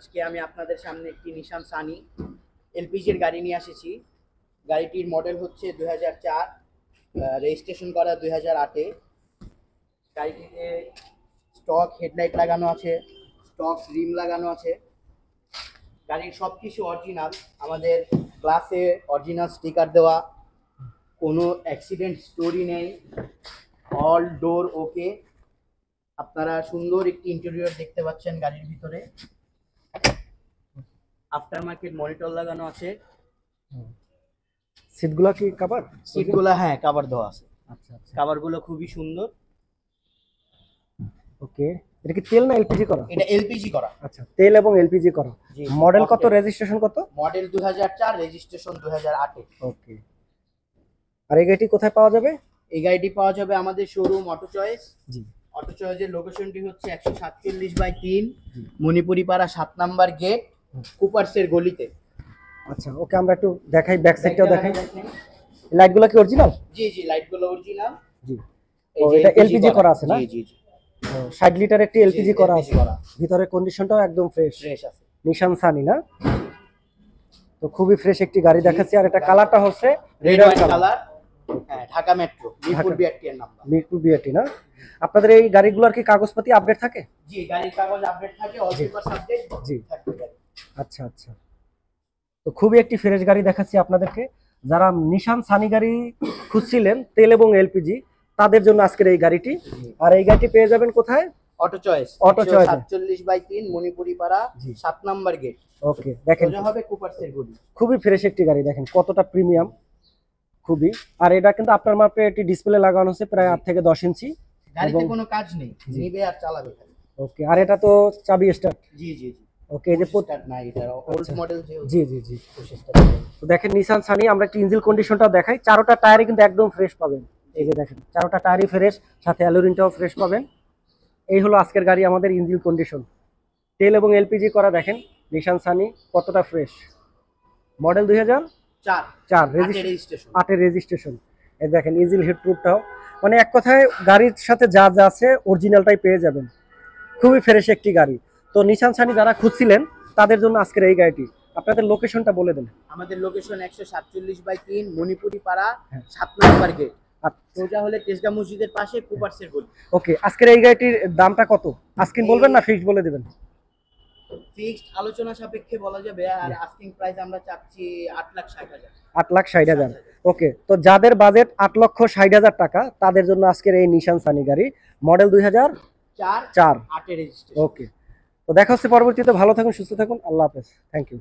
আজকে আমি আপনাদের সামনে একটি নিশান সানি এলপিজির গাড়ি নিয়ে এসেছি। গাড়িটির মডেল হচ্ছে 2004, রেজিস্ট্রেশন করা 2008-এ। গাড়িটিতে স্টক হেডলাইট লাগানো আছে, স্টক রিম লাগানো আছে। গাড়ির সব কিছু অরিজিনাল, আমাদের গ্লাসে অরিজিনাল স্টিকার দেওয়া, কোনো অ্যাক্সিডেন্ট স্টোরি নেই, অল ডোর ওকে। আপনারা সুন্দর একটি ইন্টেরিয়র দেখতে পাচ্ছেন গাড়ির ভিতরে। আফটার মার্কেট মনিটর লাগানো আছে। সিটগুলো কি কভার? সিটগুলো হ্যাঁ কভার দেওয়া আছে। আচ্ছা আচ্ছা, কভারগুলো খুবই সুন্দর। ওকে। এটা কি তেল না এলপিজি করা? এটা এলপিজি করা। আচ্ছা, তেল এবং এলপিজি করা। জি। মডেল কত, রেজিস্ট্রেশন কত? মডেল 2004, রেজিস্ট্রেশন 2008-এ। ওকে। আর এই গাড়িটি কোথায় পাওয়া যাবে? এই গাড়িটি পাওয়া যাবে আমাদের শোরুম অটো চয়েস। জি। অটো চয়েসের লোকেশনটি হচ্ছে 147/3 মণিপুরি পাড়া 7 নাম্বার গেট, কুপারসের গলিতে। আচ্ছা, ওকে, আমরা একটু দেখাই, ব্যাক সাইডটাও দেখাই। লাইটগুলো কি অরিজিনাল? জি জি, লাইটগুলো অরিজিনাল। জি। ও, এটা এলপিজি করা আছে না? জি জি জি। 60 লিটার একটি এলপিজি করা আছে। LPG করা। ভিতরে কন্ডিশনটাও একদম ফ্রেশ ফ্রেশ আছে। নিশান সানি না? তো খুবই ফ্রেশ একটি গাড়ি দেখাচ্ছি। আর এটা কালারটা হচ্ছে রেড কালার। হ্যাঁ, ঢাকা মেট্রো, মিরপুর বিআরটি এর নাম্বার। মিরপুর বিআরটি না? আপনাদের এই গাড়িগুলোর কি কাগজপাতি আপডেট থাকে? জি, গাড়ির কাগজ আপডেট থাকে, অল পেপার সাবজেক্ট। জি। থাকবে গাড়ি। আচ্ছা আচ্ছা, তো খুবই একটি ফ্রেশ গাড়ি দেখাচ্ছি আপনাদেরকে। যারা নিশান সানি গাড়ি খুঁজছিলেন তেল এবং এলপিজি, তাদের জন্য আজকের এই গাড়িটি। আর এই গাড়িটি পেয়ে যাবেন কোথায়? Auto choice. Auto choice 147/3 Manipuri পাড়া 7 নাম্বার গেট। ওকে, দেখেন সোজা হবে কুপারসের গলি। খুবই ফ্রেশ একটি গাড়ি, দেখেন কতটা প্রিমিয়াম, খুবই। আর এটা কিন্তু আপনার মাপে একটি ডিসপ্লে লাগানো আছে প্রায় 8 থেকে 10 ইঞ্চি। গাড়িতে কোনো কাজ নেই, নিবে আর চালাবে খালি। ওকে। আর এটা তো চাবি স্টার্ট? জি জি জি। ওকে, এই যে স্টার্ট না, এটা ওল্ড মডেল যে। জি জি জি। তো দেখেন নিশান সানি, আমরা একটু ইঞ্জিন কন্ডিশনটা দেখাই। চারোটা টায়ারই কিন্তু একদম ফ্রেশ পাবেন। এই যে দেখেন, চারোটা টায়ারই ফ্রেশ, সাথে অ্যালুরিনটাও ফ্রেশ পাবেন। এই হলো আজকের গাড়ি আমাদের ইঞ্জিন কন্ডিশন। তেল এবং এলপিজি করা, দেখেন নিশান সানি কতটা ফ্রেশ। Model 2004, registration. 8-এর রেজিস্ট্রেশন। এই দেখেন ইঞ্জিন হিট প্রুফটাও, মানে এক কথায় গাড়ির সাথে যা যা আছে অরিজিনালটাই পেয়ে যাবেন। খুবই ফ্রেশ একটি গাড়ি। তো নিশান সানি যারা খুঁজছিলেন তাদের জন্য আজকের এই গাড়িটি। আপনাদের লোকেশনটা বলে দেন। আমাদের লোকেশন 147/3 মণিপুরি পাড়া 7 নাম্বার গেট। সোজা হলে তেজগাঁ মসজিদের পাশে কুপারসের গলি। ওকে, আজকের এই গাড়িটির দামটা কত? আস্কিং বলবেন না ফিক্সড বলে দিবেন? ফিক্সড আলোচনা সাপেক্ষে বলা যাবে, আর আস্কিং প্রাইস আমরা চাচ্ছি 8,60,000। 8,60,000। ওকে, তো যাদের বাজেট 8,60,000 টাকা, তাদের জন্য আজকের এই নিশান সানি গাড়ি, মডেল 2004, 8 8-এর রেজিস্ট্রেশন। ওকে, তো দেখা হচ্ছে পরবর্তীতে। ভালো থাকুন, সুস্থ থাকুন, আল্লাহ হাফেজ, থ্যাংক ইউ।